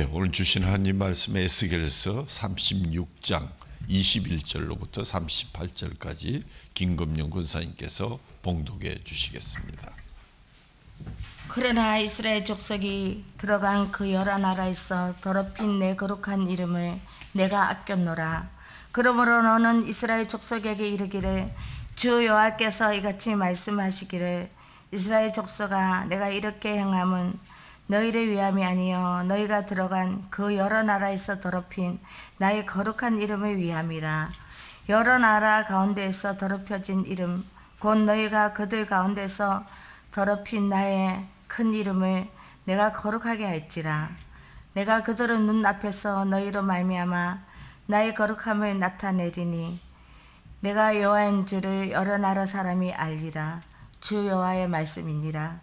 예, 오늘 주신 하나님 말씀의 에스겔서 36장 21절로부터 38절까지 김금용 권사님께서 봉독해 주시겠습니다. 그러나 이스라엘 족속이 들어간 그 여러 나라에서 더럽힌 내 거룩한 이름을 내가 아꼈노라. 그러므로 너는 이스라엘 족속에게 이르기를, 주 여호와께서 이같이 말씀하시기를, 이스라엘 족속아, 내가 이렇게 행함은 너희를 위함이 아니요 너희가 들어간 그 여러 나라에서 더럽힌 나의 거룩한 이름을 위함이라. 여러 나라 가운데에서 더럽혀진 이름 곧 너희가 그들 가운데서 더럽힌 나의 큰 이름을 내가 거룩하게 할지라. 내가 그들의 눈앞에서 너희로 말미암아 나의 거룩함을 나타내리니 내가 여호와인 줄을 여러 나라 사람이 알리라. 주 여호와의 말씀이니라.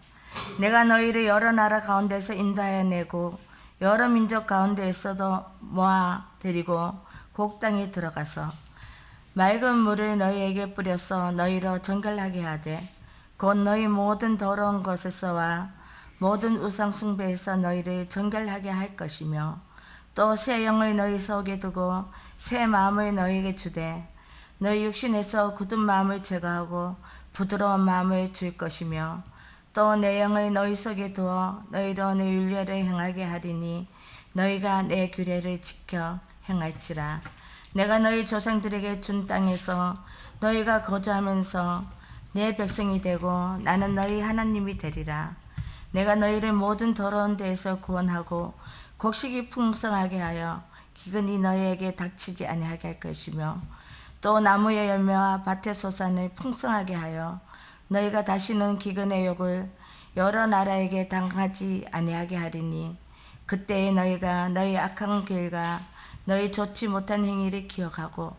내가 너희를 여러 나라 가운데서 인도하여 내고 여러 민족 가운데에서도 모아 데리고 곡 땅에 들어가서 맑은 물을 너희에게 뿌려서 너희로 정결하게 하되 곧 너희 모든 더러운 것에서와 모든 우상 숭배에서 너희를 정결하게 할 것이며, 또 새 영을 너희 속에 두고 새 마음을 너희에게 주되 너희 육신에서 굳은 마음을 제거하고 부드러운 마음을 줄 것이며, 또 내 영을 너희 속에 두어 너희로 내 윤례를 행하게 하리니 너희가 내 규례를 지켜 행할지라. 내가 너희 조상들에게 준 땅에서 너희가 거주하면서 내 백성이 되고 나는 너희 하나님이 되리라. 내가 너희를 모든 더러운 데에서 구원하고 곡식이 풍성하게 하여 기근이 너희에게 닥치지 아니하게 할 것이며, 또 나무의 열매와 밭의 소산을 풍성하게 하여 너희가 다시는 기근의 욕을 여러 나라에게 당하지 아니하게 하리니, 그때에 너희가 너희 악한 길과 너희 좋지 못한 행위를 기억하고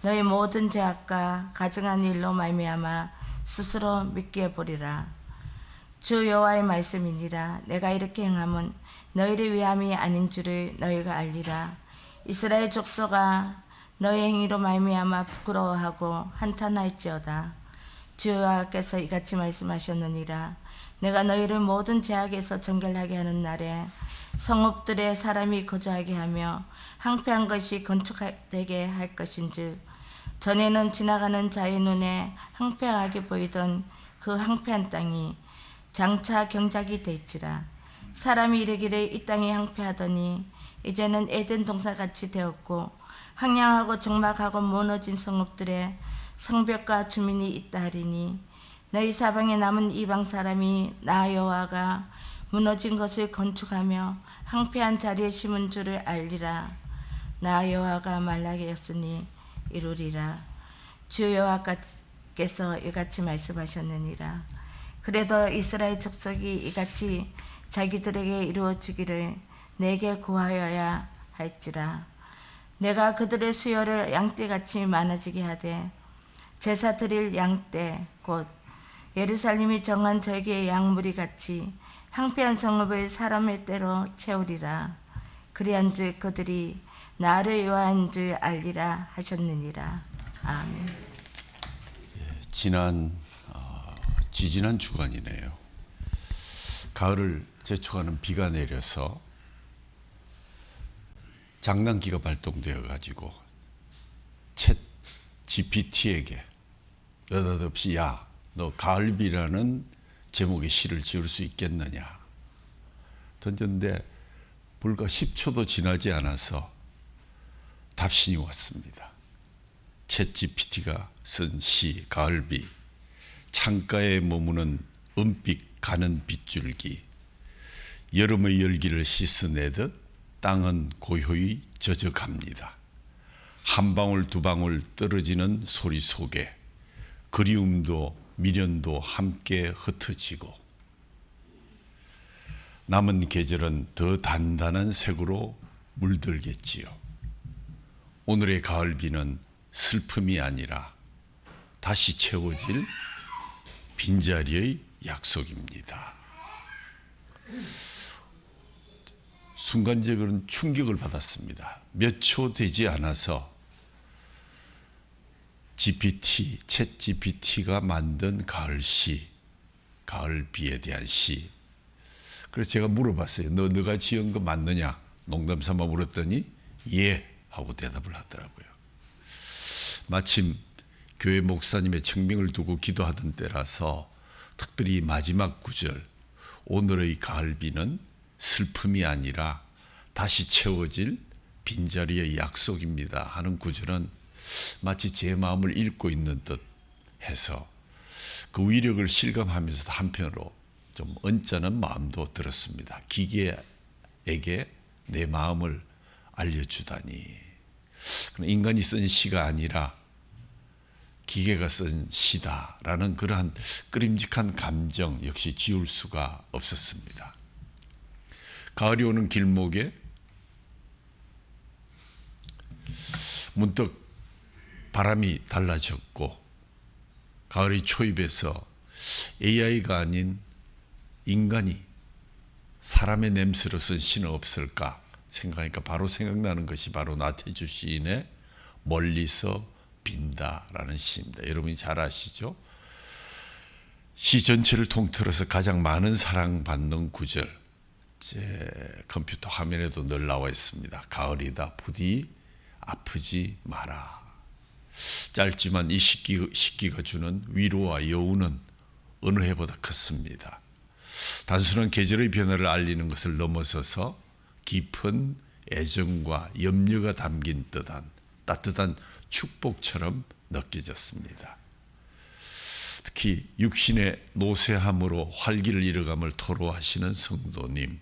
너희 모든 죄악과 가증한 일로 말미암아 스스로 믿게 보리라. 주 여호와의 말씀이니라. 내가 이렇게 행함은 너희를 위함이 아닌 줄을 너희가 알리라. 이스라엘 족속아, 너희 행위로 말미암아 부끄러워하고 한탄할지어다. 주 여호와께서 이같이 말씀하셨느니라. 내가 너희를 모든 죄악에서 정결하게 하는 날에 성읍들에 사람이 거주하게 하며 황폐한 것이 건축되게 할 것인즉, 전에는 지나가는 자의 눈에 황폐하게 보이던 그 황폐한 땅이 장차 경작이 될지라. 사람이 이르기를 이 땅이 황폐하더니 이제는 에덴 동산같이 되었고 황량하고 적막하고 무너진 성읍들에 성벽과 주민이 있다 하리니, 너희 사방에 남은 이방 사람이 나 여호와가 무너진 것을 건축하며 황폐한 자리에 심은 줄을 알리라. 나 여호와가 말하였으니 이루리라. 주 여호와께서 이같이 말씀하셨느니라. 그래도 이스라엘 족속이 이같이 자기들에게 이루어지기를 내게 구하여야 할지라. 내가 그들의 수요를 양떼같이 많아지게 하되 제사 드릴 양떼 곧 예루살렘이 정한 절기의 양무리 같이 황폐한 성읍을 사람의 때로 채우리라. 그리한즉 그들이 나를 여호와인 줄 알리라 하셨느니라. 아멘. 지지난 주간이네요. 가을을 재촉하는 비가 내려서 장난기가 발동되어 가지고 챗 GPT에게 느닷없이 야, 너 가을비라는 제목의 시를 지을 수 있겠느냐 던졌는데 불과 10초도 지나지 않아서 답신이 왔습니다. 챗 GPT가 쓴 시 가을비. 창가에 머무는 은빛 가는 빗줄기, 여름의 열기를 씻어내듯 땅은 고요히 젖어갑니다. 한 방울 두 방울 떨어지는 소리 속에 그리움도 미련도 함께 흩어지고, 남은 계절은 더 단단한 색으로 물들겠지요. 오늘의 가을비는 슬픔이 아니라 다시 채워질 빈자리의 약속입니다. 순간적으로는 충격을 받았습니다. 몇 초 되지 않아서 챗 GPT가 만든 가을시, 가을비에 대한 시. 그래서 제가 물어봤어요. 너가 지은 거 맞느냐? 농담 삼아 물었더니 예 하고 대답을 하더라고요. 마침 교회 목사님의 청명을 두고 기도하던 때라서 특별히 마지막 구절, 오늘의 가을비는 슬픔이 아니라 다시 채워질 빈자리의 약속입니다 하는 구절은 마치 제 마음을 읽고 있는 듯 해서 그 위력을 실감하면서 한편으로 좀 언짢은 마음도 들었습니다. 기계에게 내 마음을 알려주다니. 인간이 쓴 시가 아니라 기계가 쓴 시다라는 그러한 끄림직한 감정 역시 지울 수가 없었습니다. 가을이 오는 길목에 문득 바람이 달라졌고 가을의 초입에서 AI가 아닌 인간이 사람의 냄새로 쓴 시는 없을까 생각하니까 바로 생각나는 것이 바로 나태주 시인의 멀리서 빈다라는 시입니다. 여러분이 잘 아시죠? 시 전체를 통틀어서 가장 많은 사랑받는 구절, 제 컴퓨터 화면에도 늘 나와 있습니다. 가을이다 부디 아프지 마라. 짧지만 이 시기가 주는 위로와 여운은 어느 해보다 컸습니다. 단순한 계절의 변화를 알리는 것을 넘어서서 깊은 애정과 염려가 담긴 따뜻한 축복처럼 느껴졌습니다. 특히 육신의 노쇠함으로 활기를 잃어감을 토로하시는 성도님,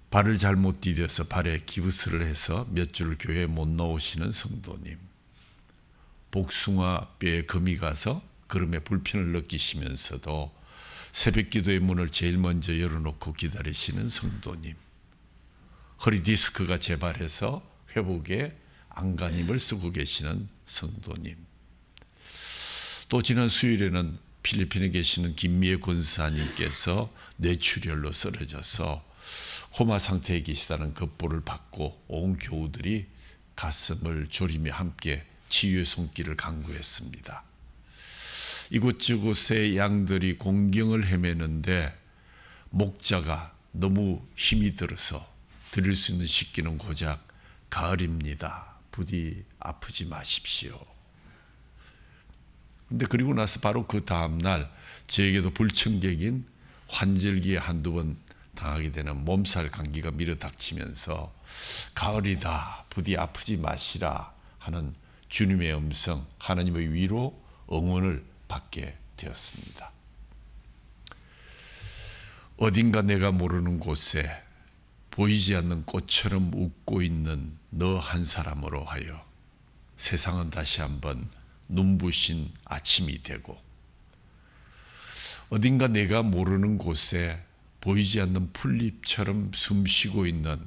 발을 잘못 디뎌서 발에 기부스를 해서 몇 줄 교회에 못 나오시는 성도님, 복숭아뼈에 금이 가서 걸음에 불편을 느끼시면서도 새벽 기도의 문을 제일 먼저 열어놓고 기다리시는 성도님, 허리 디스크가 재발해서 회복에 안간힘을 쓰고 계시는 성도님, 또 지난 수요일에는 필리핀에 계시는 김미애 권사님께서 뇌출혈로 쓰러져서 코마 상태에 계시다는 급보를 받고 온 교우들이 가슴을 졸이며 함께 치유의 손길을 간구했습니다. 이곳저곳의 양들이 공경을 헤매는데 목자가 너무 힘이 들어서 드릴 수 있는 식기는 고작 가을입니다. 부디 아프지 마십시오. 근데 그리고 나서 바로 그 다음날 저에게도 불청객인 환절기에 한두 번 당하게 되는 몸살 감기가 밀어닥치면서 가을이다 부디 아프지 마시라 하는 주님의 음성, 하나님의 위로 응원을 받게 되었습니다. 어딘가 내가 모르는 곳에 보이지 않는 꽃처럼 웃고 있는 너 한 사람으로 하여 세상은 다시 한번 눈부신 아침이 되고, 어딘가 내가 모르는 곳에 보이지 않는 풀잎처럼 숨쉬고 있는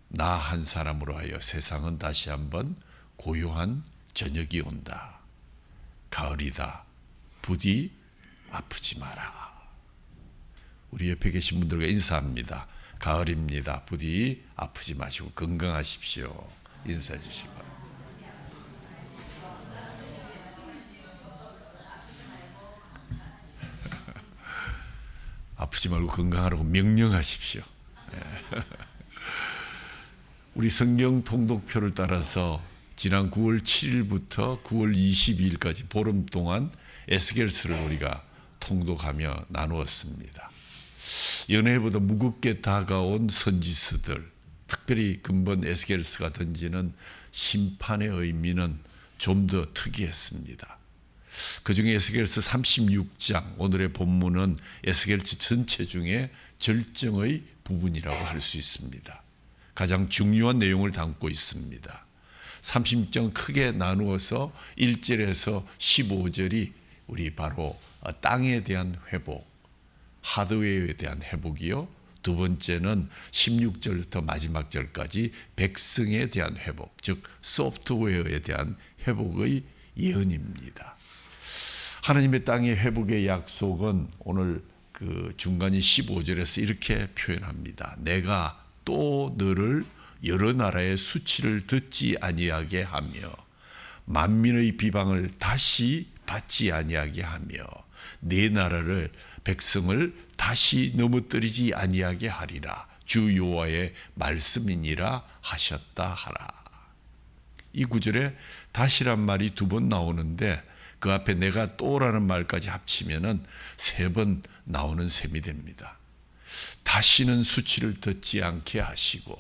나 한 사람으로 하여 세상은 다시 한번 고요한 저녁이 온다. 가을이다. 부디 아프지 마라. 우리 옆에 계신 분들과 인사합니다. 가을입니다. 부디 아프지 마시고 건강하십시오. 인사해 주시기 바랍니다. 아프지 말고 건강하라고 명령하십시오. 우리 성경 통독표를 따라서 지난 9월 7일부터 9월 22일까지 보름 동안 에스겔서를 우리가 통독하며 나누었습니다. 연애보다 무겁게 다가온 선지서들, 특별히 근본 에스겔서가 던지는 심판의 의미는 좀 더 특이했습니다. 그중에 에스겔서 36장, 오늘의 본문은 에스겔서 전체 중에 절정의 부분이라고 할 수 있습니다. 가장 중요한 내용을 담고 있습니다. 36장 크게 나누어서 1절에서 15절이 우리 바로 땅에 대한 회복, 하드웨어에 대한 회복이요. 두 번째는 16절부터 마지막 절까지 백성에 대한 회복, 즉 소프트웨어에 대한 회복의 예언입니다. 하나님의 땅의 회복의 약속은 오늘 그 중간이 15절에서 이렇게 표현합니다. 내가 또 너를 여러 나라의 수치를 듣지 아니하게 하며 만민의 비방을 다시 받지 아니하게 하며 네 나라를 백성을 다시 넘어뜨리지 아니하게 하리라. 주 여호와의 말씀이니라 하셨다 하라. 이 구절에 다시란 말이 2번 나오는데 그 앞에 내가 또라는 말까지 합치면은 3번 나오는 셈이 됩니다. 다시는 수치를 듣지 않게 하시고,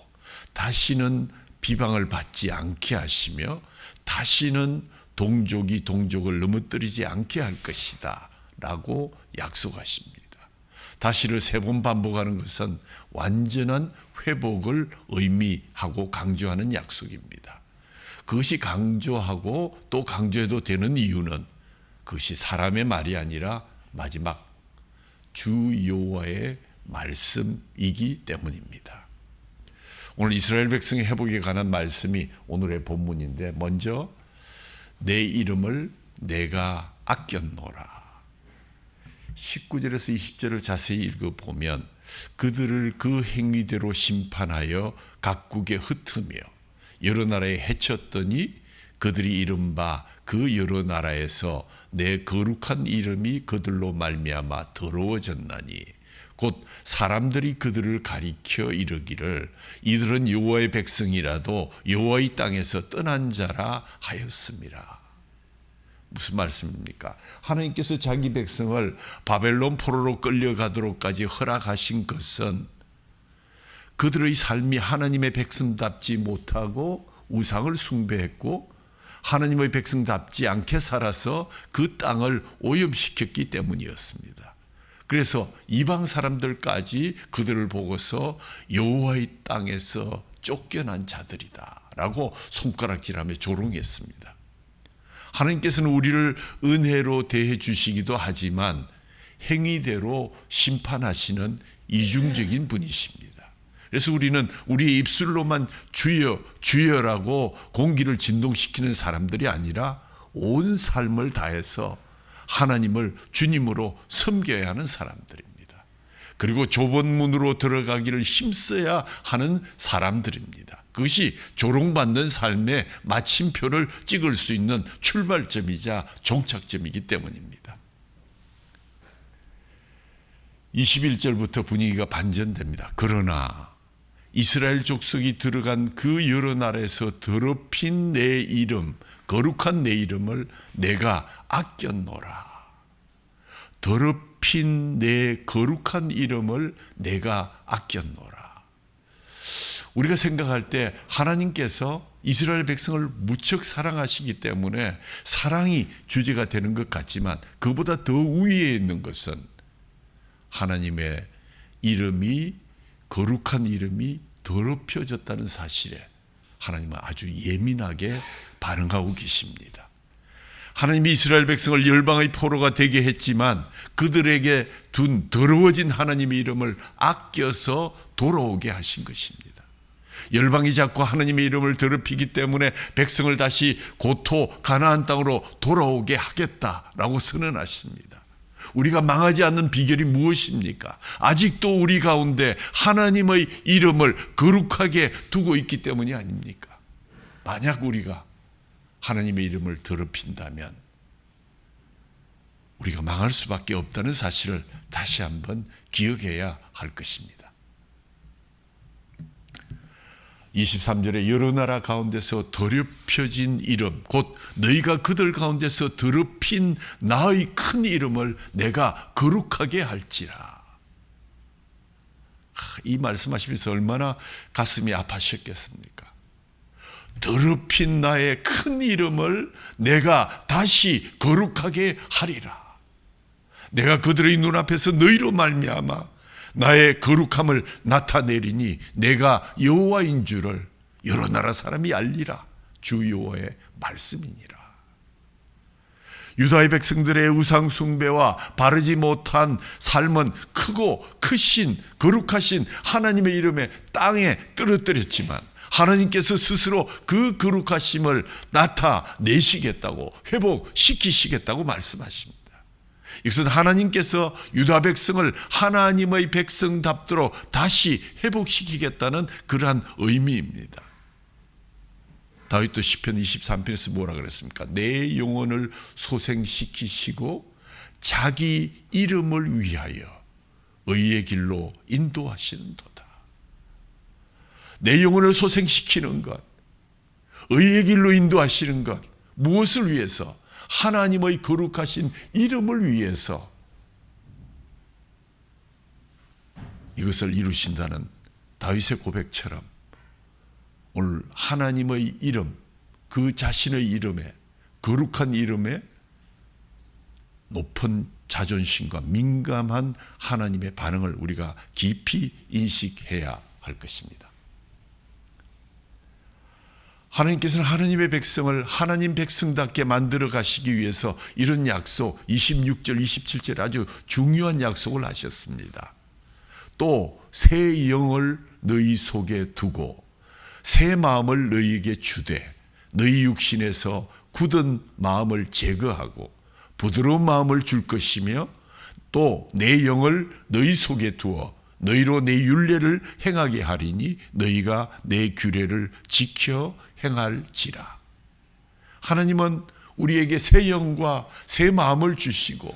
다시는 비방을 받지 않게 하시며, 다시는 동족이 동족을 넘어뜨리지 않게 할 것이다 라고 약속하십니다. 다시를 3번 반복하는 것은 완전한 회복을 의미하고 강조하는 약속입니다. 그것이 강조하고 또 강조해도 되는 이유는 그것이 사람의 말이 아니라 마지막 주 여호와의 말씀이기 때문입니다. 오늘 이스라엘 백성의 회복에 관한 말씀이 오늘의 본문인데, 먼저 내 이름을 내가 아꼈노라. 19절에서 20절을 자세히 읽어보면 그들을 그 행위대로 심판하여 각국에 흩으며 여러 나라에 해쳤더니 그들이 이른바 그 여러 나라에서 내 거룩한 이름이 그들로 말미암아 더러워졌나니 곧 사람들이 그들을 가리켜 이르기를 이들은 여호와의 백성이라도 여호와의 땅에서 떠난 자라 하였음이라. 무슨 말씀입니까? 하나님께서 자기 백성을 바벨론 포로로 끌려가도록까지 허락하신 것은 그들의 삶이 하나님의 백성답지 못하고 우상을 숭배했고 하나님의 백성답지 않게 살아서 그 땅을 오염시켰기 때문이었습니다. 그래서 이방 사람들까지 그들을 보고서 여호와의 땅에서 쫓겨난 자들이다 라고 손가락질하며 조롱했습니다. 하나님께서는 우리를 은혜로 대해 주시기도 하지만 행위대로 심판하시는 이중적인 분이십니다. 그래서 우리는 우리의 입술로만 주여 주여라고 공기를 진동시키는 사람들이 아니라 온 삶을 다해서 하나님을 주님으로 섬겨야 하는 사람들입니다. 그리고 좁은 문으로 들어가기를 힘써야 하는 사람들입니다. 그것이 조롱받는 삶의 마침표를 찍을 수 있는 출발점이자 종착점이기 때문입니다. 21절부터 분위기가 반전됩니다. 그러나 이스라엘 족속이 들어간 그 여러 나라에서 더럽힌 내 이름, 거룩한 내 이름을 내가 아꼈노라. 더럽힌 내 거룩한 이름을 내가 아꼈노라. 우리가 생각할 때 하나님께서 이스라엘 백성을 무척 사랑하시기 때문에 사랑이 주제가 되는 것 같지만 그보다 더 위에 있는 것은 하나님의 이름이, 거룩한 이름이 더럽혀졌다는 사실에 하나님은 아주 예민하게 반응하고 계십니다. 하나님이 이스라엘 백성을 열방의 포로가 되게 했지만 그들에게 둔 더러워진 하나님의 이름을 아껴서 돌아오게 하신 것입니다. 열방이 자꾸 하나님의 이름을 더럽히기 때문에 백성을 다시 고토 가나안 땅으로 돌아오게 하겠다라고 선언하십니다. 우리가 망하지 않는 비결이 무엇입니까? 아직도 우리 가운데 하나님의 이름을 거룩하게 두고 있기 때문이 아닙니까? 만약 우리가 하나님의 이름을 더럽힌다면 우리가 망할 수밖에 없다는 사실을 다시 한번 기억해야 할 것입니다. 23절에 여러 나라 가운데서 더럽혀진 이름, 곧 너희가 그들 가운데서 더럽힌 나의 큰 이름을 내가 거룩하게 할지라. 이 말씀하시면서 얼마나 가슴이 아파하셨겠습니까? 더럽힌 나의 큰 이름을 내가 다시 거룩하게 하리라. 내가 그들의 눈앞에서 너희로 말미암아 나의 거룩함을 나타내리니 내가 여호와인 줄을 여러 나라 사람이 알리라. 주 여호와의 말씀이니라. 유다의 백성들의 우상 숭배와 바르지 못한 삶은 크고 크신 거룩하신 하나님의 이름에 땅에 떨어뜨렸지만 하나님께서 스스로 그 거룩하심을 나타내시겠다고, 회복시키시겠다고 말씀하십니다. 이것은 하나님께서 유다 백성을 하나님의 백성답도록 다시 회복시키겠다는 그러한 의미입니다. 다윗도 시편 23편에서 뭐라 그랬습니까? 내 영혼을 소생시키시고 자기 이름을 위하여 의의 길로 인도하시는도다. 내 영혼을 소생시키는 것, 의의 길로 인도하시는 것, 무엇을 위해서? 하나님의 거룩하신 이름을 위해서 이것을 이루신다는 다윗의 고백처럼 오늘 하나님의 이름, 그 자신의 이름에, 거룩한 이름에 높은 자존심과 민감한 하나님의 반응을 우리가 깊이 인식해야 할 것입니다. 하나님께서는 하나님의 백성을 하나님 백성답게 만들어 가시기 위해서 이런 약속, 26절, 27절 아주 중요한 약속을 하셨습니다. 또 새 영을 너희 속에 두고 새 마음을 너희에게 주되 너희 육신에서 굳은 마음을 제거하고 부드러운 마음을 줄 것이며 또 내 영을 너희 속에 두어 너희로 내 율례를 행하게 하리니 너희가 내 규례를 지켜 행할지라. 하나님은 우리에게 새 영과 새 마음을 주시고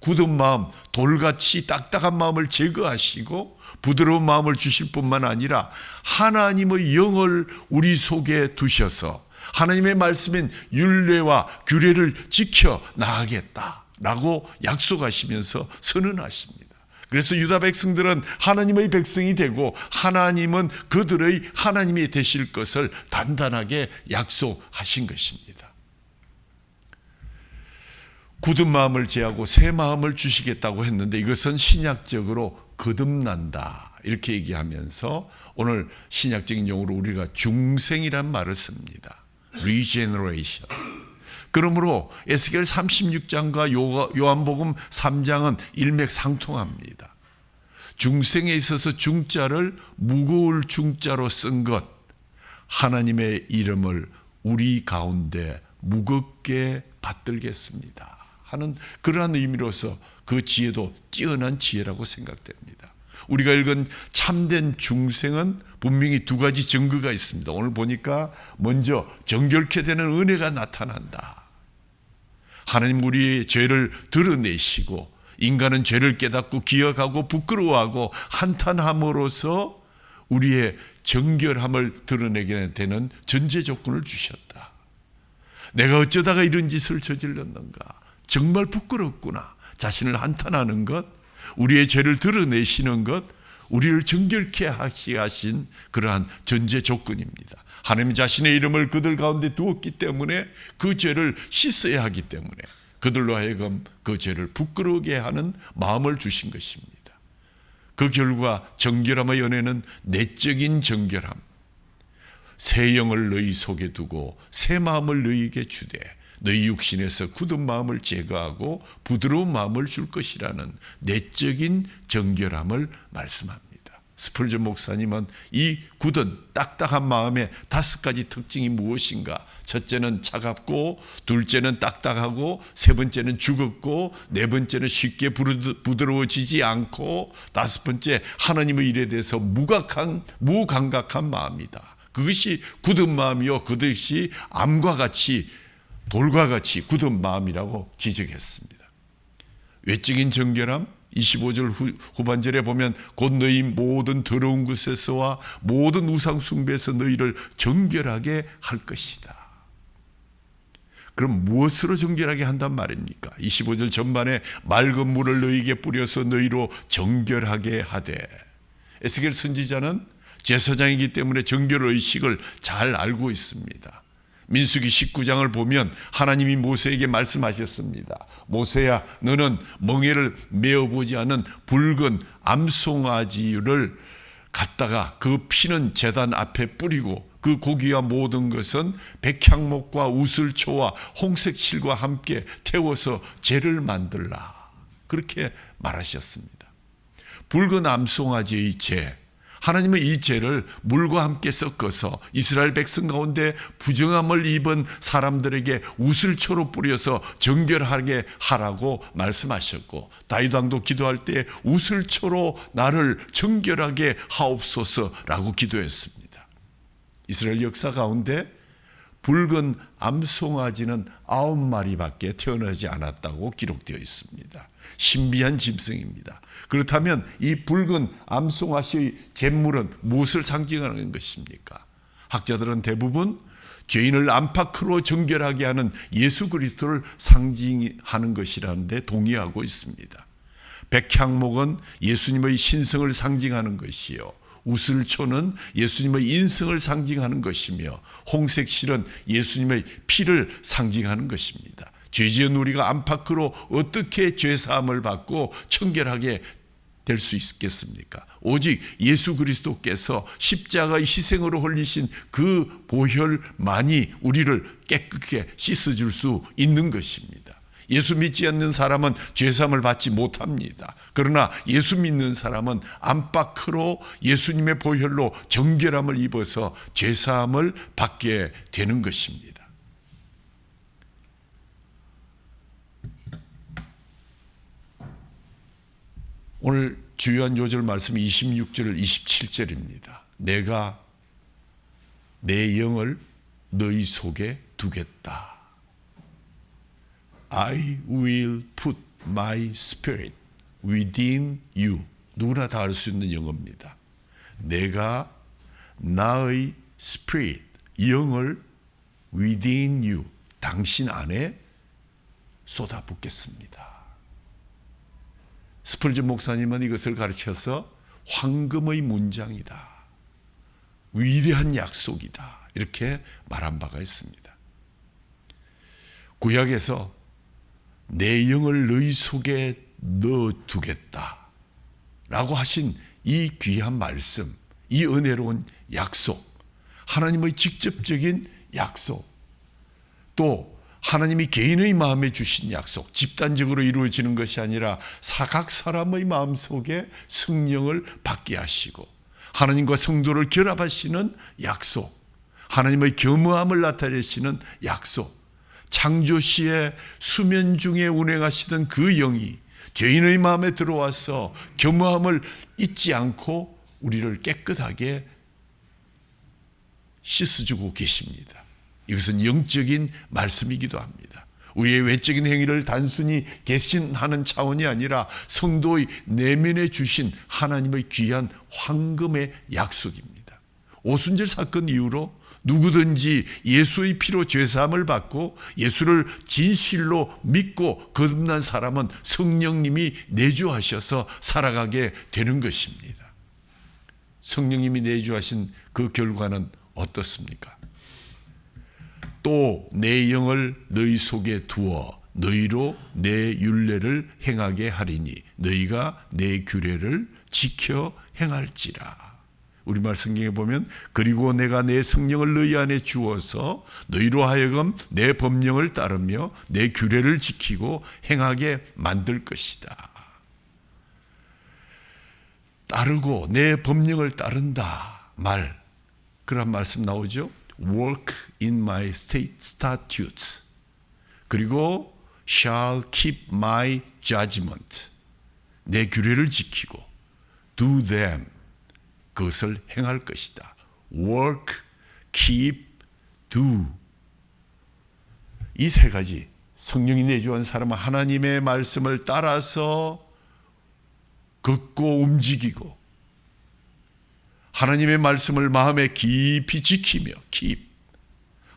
굳은 마음, 돌같이 딱딱한 마음을 제거하시고 부드러운 마음을 주실 뿐만 아니라 하나님의 영을 우리 속에 두셔서 하나님의 말씀인 율례와 규례를 지켜 나가겠다라고 약속하시면서 선언하십니다. 그래서 유다 백성들은 하나님의 백성이 되고 하나님은 그들의 하나님이 되실 것을 단단하게 약속하신 것입니다. 굳은 마음을 제하고 새 마음을 주시겠다고 했는데 이것은 신약적으로 거듭난다 이렇게 얘기하면서 오늘 신약적인 용어로 우리가 중생이란 말을 씁니다. Regeneration. 그러므로 에스겔 36장과 요한복음 3장은 일맥상통합니다. 중생에 있어서 중자를 무거울 중자로 쓴 것, 하나님의 이름을 우리 가운데 무겁게 받들겠습니다 하는 그러한 의미로서 그 지혜도 뛰어난 지혜라고 생각됩니다. 우리가 읽은 참된 중생은 분명히 두 가지 증거가 있습니다. 오늘 보니까 먼저 정결케 되는 은혜가 나타난다. 하나님 우리의 죄를 드러내시고 인간은 죄를 깨닫고 기억하고 부끄러워하고 한탄함으로써 우리의 정결함을 드러내게 되는 전제 조건을 주셨다. 내가 어쩌다가 이런 짓을 저질렀는가? 정말 부끄럽구나. 자신을 한탄하는 것, 우리의 죄를 드러내시는 것, 우리를 정결케 하신 그러한 전제 조건입니다. 하나님 자신의 이름을 그들 가운데 두었기 때문에 그 죄를 씻어야 하기 때문에 그들로 하여금 그 죄를 부끄러우게 하는 마음을 주신 것입니다. 그 결과 정결함의 연애는 내적인 정결함, 새 영을 너희 속에 두고 새 마음을 너희에게 주되 너희 육신에서 굳은 마음을 제거하고 부드러운 마음을 줄 것이라는 내적인 정결함을 말씀합니다. 스펄전 목사님은 이 굳은 딱딱한 마음의 5가지 특징이 무엇인가? 첫째는 차갑고, 둘째는 딱딱하고, 세 번째는 죽었고, 네 번째는 쉽게 부드러워지지 않고, 다섯 번째 하나님의 일에 대해서 무감각한 마음이다. 그것이 굳은 마음이요, 그것이 암과 같이 돌과 같이 굳은 마음이라고 지적했습니다. 외적인 정결함 25절 후반절에 보면 곧 너희 모든 더러운 것에서와 모든 우상 숭배에서 너희를 정결하게 할 것이다. 그럼 무엇으로 정결하게 한단 말입니까? 25절 전반에 맑은 물을 너희에게 뿌려서 너희로 정결하게 하되, 에스겔 선지자는 제사장이기 때문에 정결 의식을 잘 알고 있습니다. 민수기 19장을 보면 하나님이 모세에게 말씀하셨습니다. 모세야, 너는 멍에를 메어보지 않은 붉은 암송아지를 갖다가 그 피는 제단 앞에 뿌리고 그 고기와 모든 것은 백향목과 우슬초와 홍색 실과 함께 태워서 제를 만들라. 그렇게 말하셨습니다. 붉은 암송아지의 제, 하나님은 이 죄를 물과 함께 섞어서 이스라엘 백성 가운데 부정함을 입은 사람들에게 우슬초로 뿌려서 정결하게 하라고 말씀하셨고, 다윗 왕도 기도할 때 우슬초로 나를 정결하게 하옵소서라고 기도했습니다. 이스라엘 역사 가운데 붉은 암송아지는 9마리밖에 태어나지 않았다고 기록되어 있습니다. 신비한 짐승입니다. 그렇다면 이 붉은 암송아지의 잿물은 무엇을 상징하는 것입니까? 학자들은 대부분 죄인을 안팎으로 정결하게 하는 예수 그리스도를 상징하는 것이라는데 동의하고 있습니다. 백향목은 예수님의 신성을 상징하는 것이요, 우슬초는 예수님의 인성을 상징하는 것이며, 홍색실은 예수님의 피를 상징하는 것입니다. 죄지은 우리가 안팎으로 어떻게 죄사함을 받고 청결하게 될 수 있겠습니까? 오직 예수 그리스도께서 십자가의 희생으로 흘리신 그 보혈만이 우리를 깨끗하게 씻어줄 수 있는 것입니다. 예수 믿지 않는 사람은 죄사함을 받지 못합니다. 그러나 예수 믿는 사람은 안팎으로 예수님의 보혈로 정결함을 입어서 죄사함을 받게 되는 것입니다. 오늘 주요한 요절 말씀 26절 27절입니다. 내가 내 영을 너희 속에 두겠다. I will put my spirit within you. 누구나 다 알 수 있는 영어입니다. 내가 나의 spirit, 영을 within you, 당신 안에 쏟아붓겠습니다. 스펄전 목사님은 이것을 가르쳐서 황금의 문장이다, 위대한 약속이다, 이렇게 말한 바가 있습니다. 구약에서 내 영을 너희 속에 넣어두겠다 라고 하신 이 귀한 말씀, 이 은혜로운 약속, 하나님의 직접적인 약속, 또 하나님이 개인의 마음에 주신 약속, 집단적으로 이루어지는 것이 아니라 각 사람의 마음속에 성령을 받게 하시고 하나님과 성도를 결합하시는 약속, 하나님의 겸허함을 나타내시는 약속, 창조시에 수면 중에 운행하시던 그 영이 죄인의 마음에 들어와서 겸허함을 잊지 않고 우리를 깨끗하게 씻어주고 계십니다. 이것은 영적인 말씀이기도 합니다. 우리의 외적인 행위를 단순히 개신하는 차원이 아니라 성도의 내면에 주신 하나님의 귀한 황금의 약속입니다. 오순절 사건 이후로 누구든지 예수의 피로 죄사함을 받고 예수를 진실로 믿고 거듭난 사람은 성령님이 내주하셔서 살아가게 되는 것입니다. 성령님이 내주하신 그 결과는 어떻습니까? 또 내 영을 너희 속에 두어 너희로 내 율례를 행하게 하리니 너희가 내 규례를 지켜 행할지라. 우리말 성경에 보면 그리고 내가 내 성령을 너희 안에 주어서 너희로 하여금 내 법령을 따르며 내 규례를 지키고 행하게 만들 것이다. 따르고 내 법령을 따른다 말, 그런 말씀 나오죠. Work in my statutes. 그리고 shall keep my judgment. 내 규례를 지키고 do them. 그것을 행할 것이다. Work, keep, do. 이 세 가지 성령이 내주한 사람은 하나님의 말씀을 따라서 걷고 움직이고 하나님의 말씀을 마음에 깊이 지키며 keep,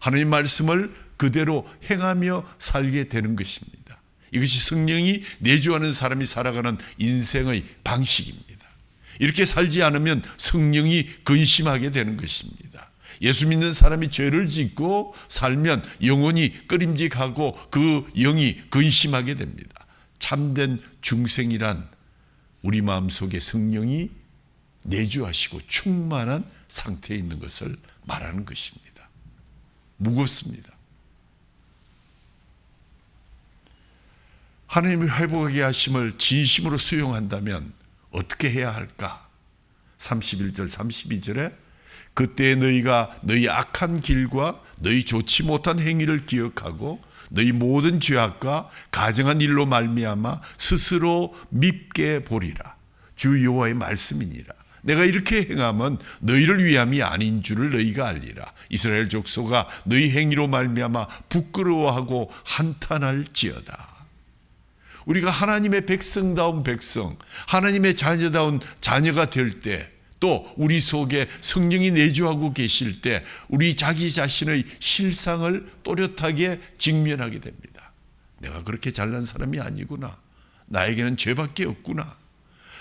하나님의 말씀을 그대로 행하며 살게 되는 것입니다. 이것이 성령이 내주하는 사람이 살아가는 인생의 방식입니다. 이렇게 살지 않으면 성령이 근심하게 되는 것입니다. 예수 믿는 사람이 죄를 짓고 살면 영혼이 끄림직하고 그 영이 근심하게 됩니다. 참된 중생이란 우리 마음속에 성령이 내주하시고 충만한 상태에 있는 것을 말하는 것입니다. 무겁습니다. 하나님의 회복하게 하심을 진심으로 수용한다면 어떻게 해야 할까? 31절 32절에 그때 너희가 너희 악한 길과 너희 좋지 못한 행위를 기억하고 너희 모든 죄악과 가증한 일로 말미암아 스스로 밉게 보리라. 주 여호와의 말씀이니라. 내가 이렇게 행하면 너희를 위함이 아닌 줄을 너희가 알리라. 이스라엘 족속아 너희 행위로 말미암아 부끄러워하고 한탄할지어다. 우리가 하나님의 백성다운 백성, 하나님의 자녀다운 자녀가 될 때, 또 우리 속에 성령이 내주하고 계실 때 우리 자기 자신의 실상을 또렷하게 직면하게 됩니다. 내가 그렇게 잘난 사람이 아니구나. 나에게는 죄밖에 없구나.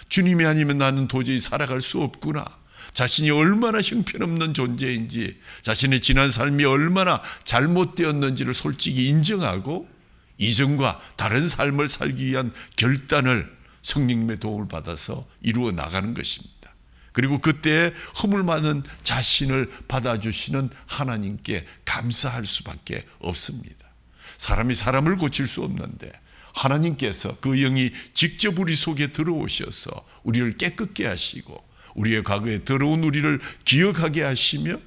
주님이 아니면 나는 도저히 살아갈 수 없구나. 자신이 얼마나 형편없는 존재인지, 자신의 지난 삶이 얼마나 잘못되었는지를 솔직히 인정하고 이전과 다른 삶을 살기 위한 결단을 성령님의 도움을 받아서 이루어 나가는 것입니다. 그리고 그때에 허물 많은 자신을 받아주시는 하나님께 감사할 수밖에 없습니다. 사람이 사람을 고칠 수 없는데 하나님께서 그 영이 직접 우리 속에 들어오셔서 우리를 깨끗게 하시고 우리의 과거에 더러운 우리를 기억하게 하시며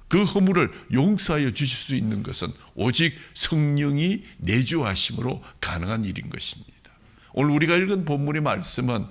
그 허물을 용서하여 주실 수 있는 것은 오직 성령이 내주하심으로 가능한 일인 것입니다. 오늘 우리가 읽은 본문의 말씀은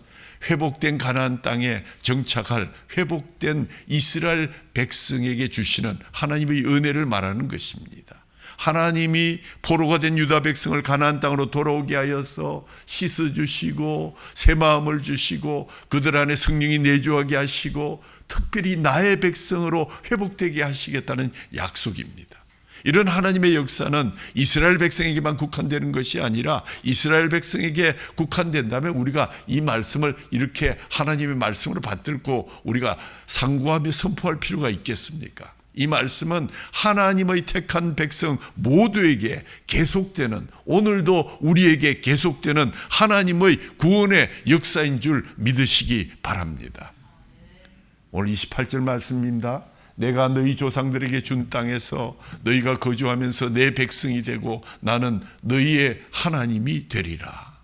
회복된 가나안 땅에 정착할 회복된 이스라엘 백성에게 주시는 하나님의 은혜를 말하는 것입니다. 하나님이 포로가 된 유다 백성을 가나안 땅으로 돌아오게 하여서 씻어주시고 새 마음을 주시고 그들 안에 성령이 내주하게 하시고 특별히 나의 백성으로 회복되게 하시겠다는 약속입니다. 이런 하나님의 역사는 이스라엘 백성에게만 국한되는 것이 아니라 이스라엘 백성에게 국한된다면 우리가 이 말씀을 이렇게 하나님의 말씀으로 받들고 우리가 상고하며 선포할 필요가 있겠습니까? 이 말씀은 하나님의 택한 백성 모두에게 계속되는, 오늘도 우리에게 계속되는 하나님의 구원의 역사인 줄 믿으시기 바랍니다. 오늘 28절 말씀입니다. 내가 너희 조상들에게 준 땅에서 너희가 거주하면서 내 백성이 되고 나는 너희의 하나님이 되리라.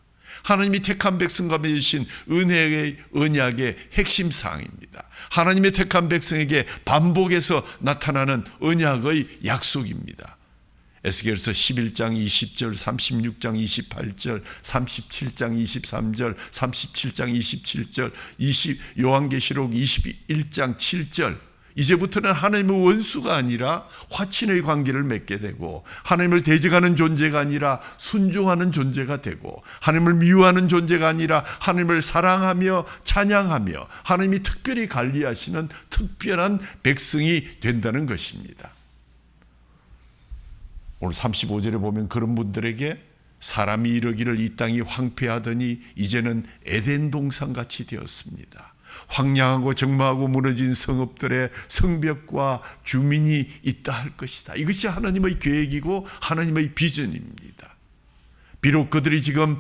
하나님이 택한 백성과 맺으신 은혜의 언약의 핵심 사항입니다. 하나님의 택한 백성에게 반복해서 나타나는 언약의 약속입니다. 에스겔서 11장 20절, 36장 28절, 37장 23절, 37장 27절, 요한계시록 21장 7절. 이제부터는 하나님의 원수가 아니라 화친의 관계를 맺게 되고 하나님을 대적하는 존재가 아니라 순종하는 존재가 되고 하나님을 미워하는 존재가 아니라 하나님을 사랑하며 찬양하며 하나님이 특별히 관리하시는 특별한 백성이 된다는 것입니다. 오늘 35절에 보면 그런 분들에게 사람이 이르기를 이 땅이 황폐하더니 이제는 에덴 동산같이 되었습니다. 황량하고 적막하고 무너진 성읍들의 성벽과 주민이 있다 할 것이다. 이것이 하나님의 계획이고 하나님의 비전입니다. 비록 그들이 지금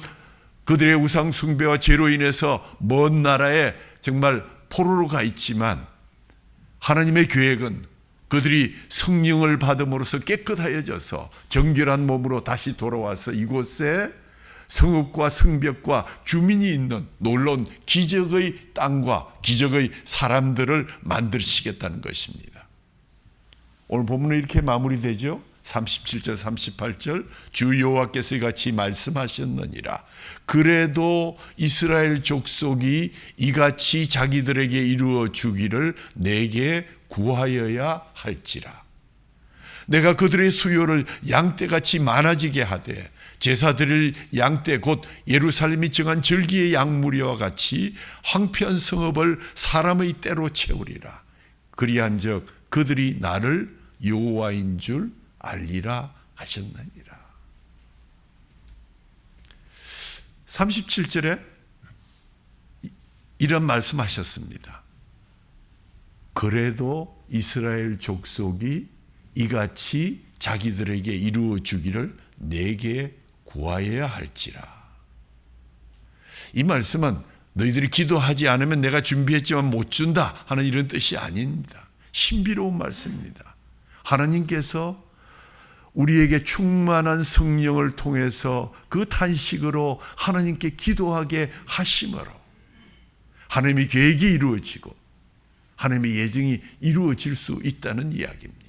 그들의 우상 숭배와 죄로 인해서 먼 나라에 정말 포로로 가 있지만 하나님의 계획은 그들이 성령을 받음으로써 깨끗하여져서 정결한 몸으로 다시 돌아와서 이곳에 성읍과 성벽과 주민이 있는 놀라운 기적의 땅과 기적의 사람들을 만드시겠다는 것입니다. 오늘 본문은 이렇게 마무리되죠. 37절 38절 주 여호와께서 이같이 말씀하셨느니라. 그래도 이스라엘 족속이 이같이 자기들에게 이루어 주기를 내게 구하여야 할지라. 내가 그들의 수요를 양떼같이 많아지게 하되 제사 드릴 양떼 곧 예루살렘이 정한 절기의 양무리와 같이 황폐한 성읍을 사람의 때로 채우리라. 그리한즉 그들이 나를 여호와인 줄 알리라 하셨느니라. 37절에 이런 말씀하셨습니다. 그래도 이스라엘 족속이 이같이 자기들에게 이루어 주기를 내게 구하여야 할지라. 이 말씀은 너희들이 기도하지 않으면 내가 준비했지만 못 준다 하는 이런 뜻이 아닙니다. 신비로운 말씀입니다. 하나님께서 우리에게 충만한 성령을 통해서 그 탄식으로 하나님께 기도하게 하심으로 하나님의 계획이 이루어지고 하나님의 예정이 이루어질 수 있다는 이야기입니다.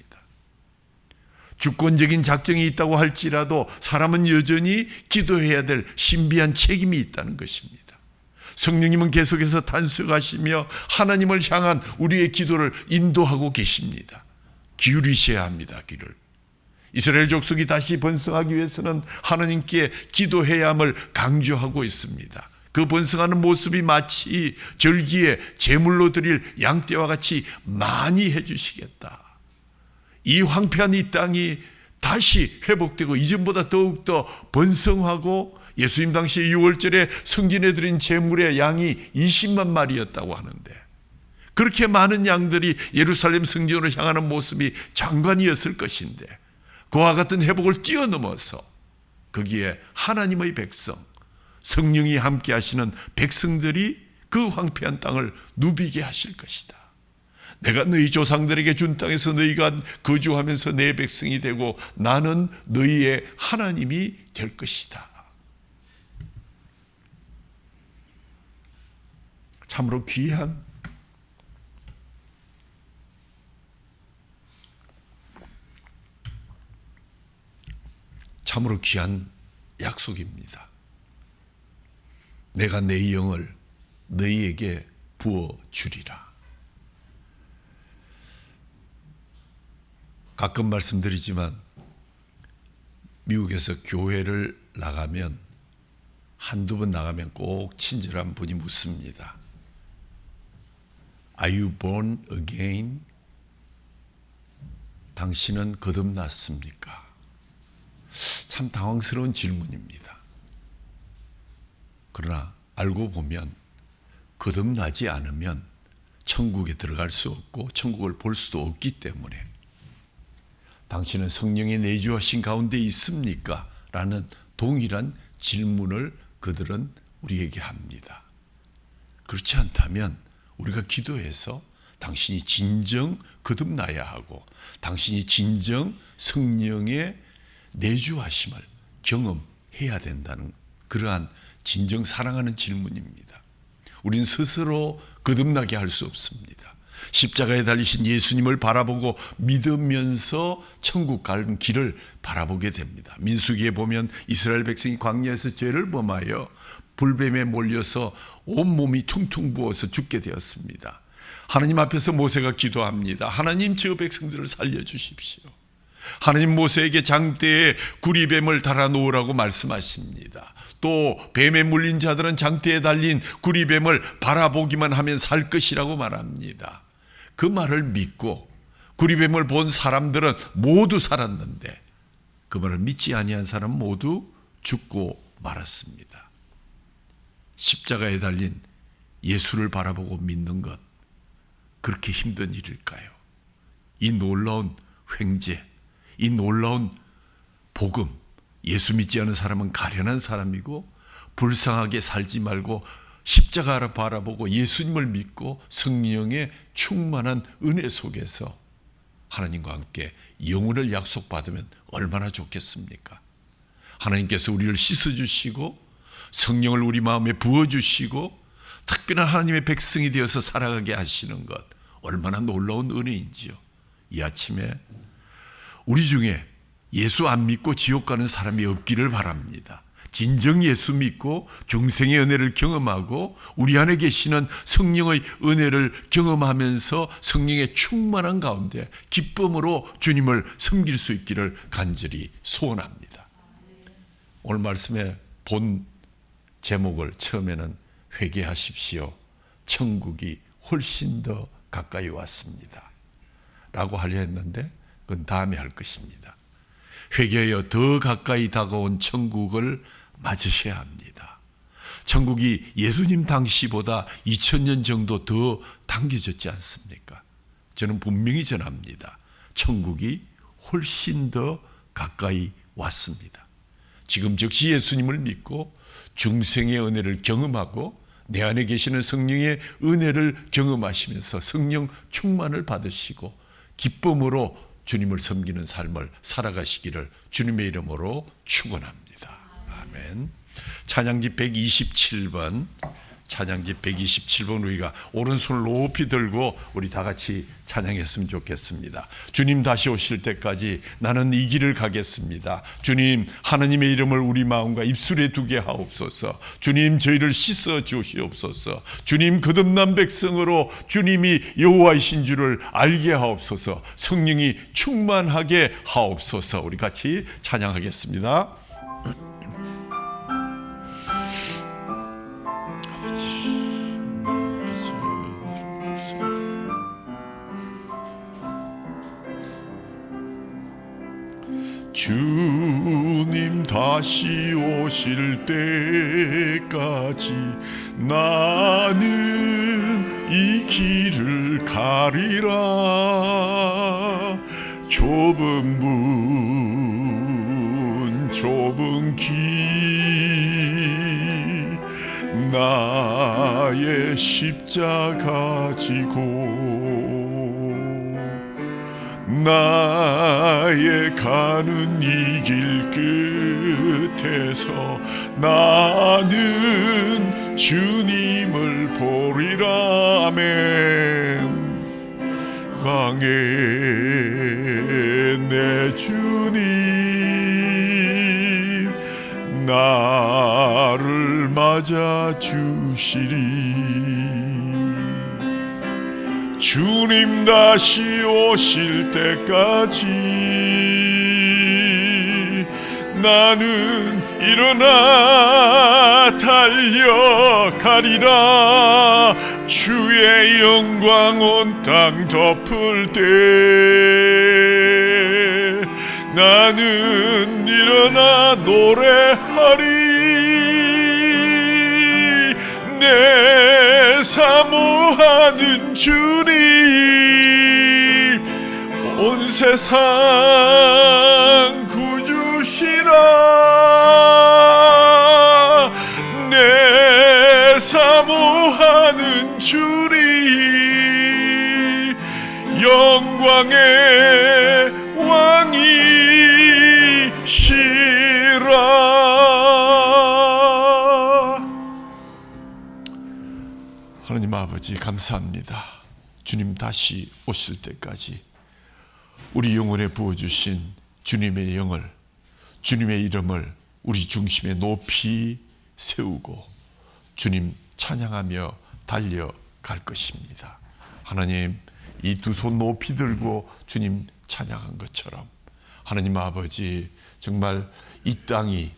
주권적인 작정이 있다고 할지라도 사람은 여전히 기도해야 될 신비한 책임이 있다는 것입니다. 성령님은 계속해서 탄수하시며 하나님을 향한 우리의 기도를 인도하고 계십니다. 기울이셔야 합니다. 귀를. 이스라엘 족속이 다시 번성하기 위해서는 하나님께 기도해야 함을 강조하고 있습니다. 그 번성하는 모습이 마치 절기에 제물로 드릴 양떼와 같이 많이 해주시겠다. 이 황폐한 이 땅이 다시 회복되고 이전보다 더욱더 번성하고, 예수님 당시 6월절에 성전에 드린 제물의 양이 20만 마리였다고 하는데, 그렇게 많은 양들이 예루살렘 성전으로 향하는 모습이 장관이었을 것인데, 그와 같은 회복을 뛰어넘어서 거기에 하나님의 백성, 성령이 함께 하시는 백성들이 그 황폐한 땅을 누비게 하실 것이다. 내가 너희 조상들에게 준 땅에서 너희가 거주하면서 내 백성이 되고 나는 너희의 하나님이 될 것이다. 참으로 귀한 약속입니다. 내가 내 영을 너희에게 부어주리라. 가끔 말씀드리지만 미국에서 교회를 나가면, 한두 번 나가면 꼭 친절한 분이 묻습니다. Are you born again? 당신은 거듭났습니까? 참 당황스러운 질문입니다. 그러나 알고 보면 거듭나지 않으면 천국에 들어갈 수 없고 천국을 볼 수도 없기 때문에, 당신은 성령의 내주하신 가운데 있습니까? 라는 동일한 질문을 그들은 우리에게 합니다. 그렇지 않다면 우리가 기도해서 당신이 진정 거듭나야 하고 당신이 진정 성령의 내주하심을 경험해야 된다는 그러한 진정 사랑하는 질문입니다. 우린 스스로 거듭나게 할 수 없습니다. 십자가에 달리신 예수님을 바라보고 믿으면서 천국 가는 길을 바라보게 됩니다. 민수기에 보면 이스라엘 백성이 광야에서 죄를 범하여 불뱀에 몰려서 온몸이 퉁퉁 부어서 죽게 되었습니다. 하나님 앞에서 모세가 기도합니다. 하나님, 저 백성들을 살려주십시오. 하나님 모세에게 장대에 구리뱀을 달아놓으라고 말씀하십니다. 또 뱀에 물린 자들은 장대에 달린 구리뱀을 바라보기만 하면 살 것이라고 말합니다. 그 말을 믿고 구리뱀을 본 사람들은 모두 살았는데 그 말을 믿지 아니한 사람 모두 죽고 말았습니다. 십자가에 달린 예수를 바라보고 믿는 것, 그렇게 힘든 일일까요? 이 놀라운 횡재, 이 놀라운 복음, 예수 믿지 않은 사람은 가련한 사람이고 불쌍하게 살지 말고 십자가를 바라보고 예수님을 믿고 성령의 충만한 은혜 속에서 하나님과 함께 영혼을 약속받으면 얼마나 좋겠습니까? 하나님께서 우리를 씻어주시고 성령을 우리 마음에 부어주시고 특별한 하나님의 백성이 되어서 살아가게 하시는 것, 얼마나 놀라운 은혜인지요. 이 아침에 우리 중에 예수 안 믿고 지옥 가는 사람이 없기를 바랍니다. 진정 예수 믿고 중생의 은혜를 경험하고 우리 안에 계시는 성령의 은혜를 경험하면서 성령의 충만한 가운데 기쁨으로 주님을 섬길 수 있기를 간절히 소원합니다. 오늘 말씀의 본 제목을 처음에는 회개하십시오, 천국이 훨씬 더 가까이 왔습니다 라고 하려 했는데 그건 다음에 할 것입니다. 회개하여 더 가까이 다가온 천국을 맞으셔야 합니다. 천국이 예수님 당시보다 2000년 정도 더 당겨졌지 않습니까? 저는 분명히 전합니다. 천국이 훨씬 더 가까이 왔습니다. 지금 즉시 예수님을 믿고 중생의 은혜를 경험하고 내 안에 계시는 성령의 은혜를 경험하시면서 성령 충만을 받으시고 기쁨으로 주님을 섬기는 삶을 살아가시기를 주님의 이름으로 축원합니다. 아멘. 찬양지 127번 찬양지 127번 우리가 오른손을 높이 들고 우리 다 같이 찬양했으면 좋겠습니다. 주님 다시 오실 때까지 나는 이 길을 가겠습니다. 주님, 하나님의 이름을 우리 마음과 입술에 두게 하옵소서. 주님, 저희를 씻어 주시옵소서. 주님, 거듭난 백성으로 주님이 여호와이신 줄을 알게 하옵소서. 성령이 충만하게 하옵소서. 우리 같이 찬양하겠습니다. 주님 다시 오실 때까지 나는 이 길을 가리라. 좁은 문 좁은 길 나의 십자가 지고 나의 가는 이 길 끝에서 나는 주님을 보리라. 아멘. 방에 내 주님 나를 맞아 주시리. 주님 다시 오실 때까지 나는 일어나 달려가리라. 주의 영광 온 땅 덮을 때 나는 일어나 노래하리. 내 사모하는 주님 온 세상 구주시라. 내 사모하는 주님 영광의 왕이시라. 하나님 아버지 감사합니다. 주님 다시 오실 때까지 우리 영혼에 부어주신 주님의 영을, 주님의 이름을 우리 중심에 높이 세우고 주님 찬양하며 달려갈 것입니다. 하나님, 이 두 손 높이 들고 주님 찬양한 것처럼 하나님 아버지, 정말 이 땅이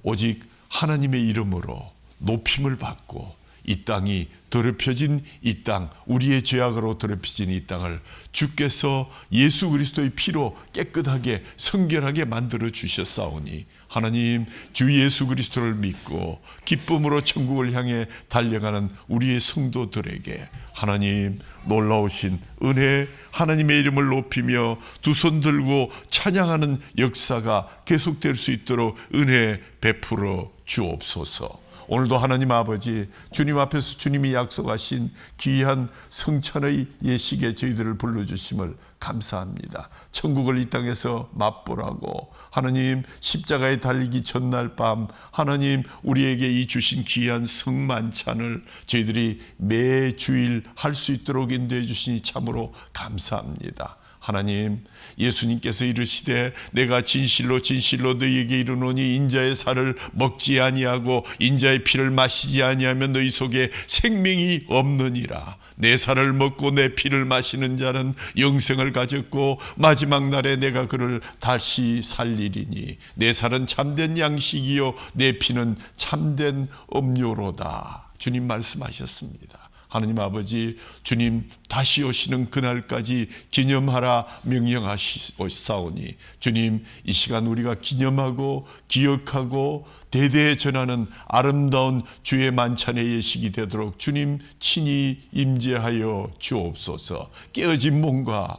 오직 하나님의 이름으로 높임을 받고 이 땅이 더럽혀진 이 땅, 우리의 죄악으로 더럽혀진 이 땅을 주께서 예수 그리스도의 피로 깨끗하게 성결하게 만들어 주셨사오니 하나님, 주 예수 그리스도를 믿고 기쁨으로 천국을 향해 달려가는 우리의 성도들에게 하나님 놀라우신 은혜, 하나님의 이름을 높이며 두 손 들고 찬양하는 역사가 계속될 수 있도록 은혜 베풀어 주옵소서. 오늘도 하나님 아버지, 주님 앞에서 주님이 약속하신 귀한 성찬의 예식에 저희들을 불러주심을 감사합니다. 천국을 이 땅에서 맛보라고 하나님 십자가에 달리기 전날 밤 하나님 우리에게 이 주신 귀한 성만찬을 저희들이 매주일 할 수 있도록 인도해 주시니 참으로 감사합니다. 하나님, 예수님께서 이르시되 내가 진실로 진실로 너희에게 이르노니 인자의 살을 먹지 아니하고 인자의 피를 마시지 아니하면 너희 속에 생명이 없느니라. 내 살을 먹고 내 피를 마시는 자는 영생을 가졌고 마지막 날에 내가 그를 다시 살리리니 내 살은 참된 양식이요 내 피는 참된 음료로다. 주님 말씀하셨습니다. 하나님 아버지, 주님 다시 오시는 그날까지 기념하라 명령하시사오니 주님, 이 시간 우리가 기념하고 기억하고 대대에 전하는 아름다운 주의 만찬의 예식이 되도록 주님 친히 임재하여 주옵소서. 깨어진 몸과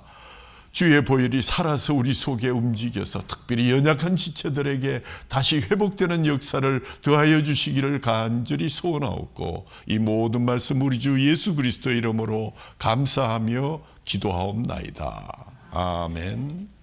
주의 보혈이 살아서 우리 속에 움직여서 특별히 연약한 지체들에게 다시 회복되는 역사를 더하여 주시기를 간절히 소원하옵고 이 모든 말씀 우리 주 예수 그리스도의 이름으로 감사하며 기도하옵나이다. 아멘.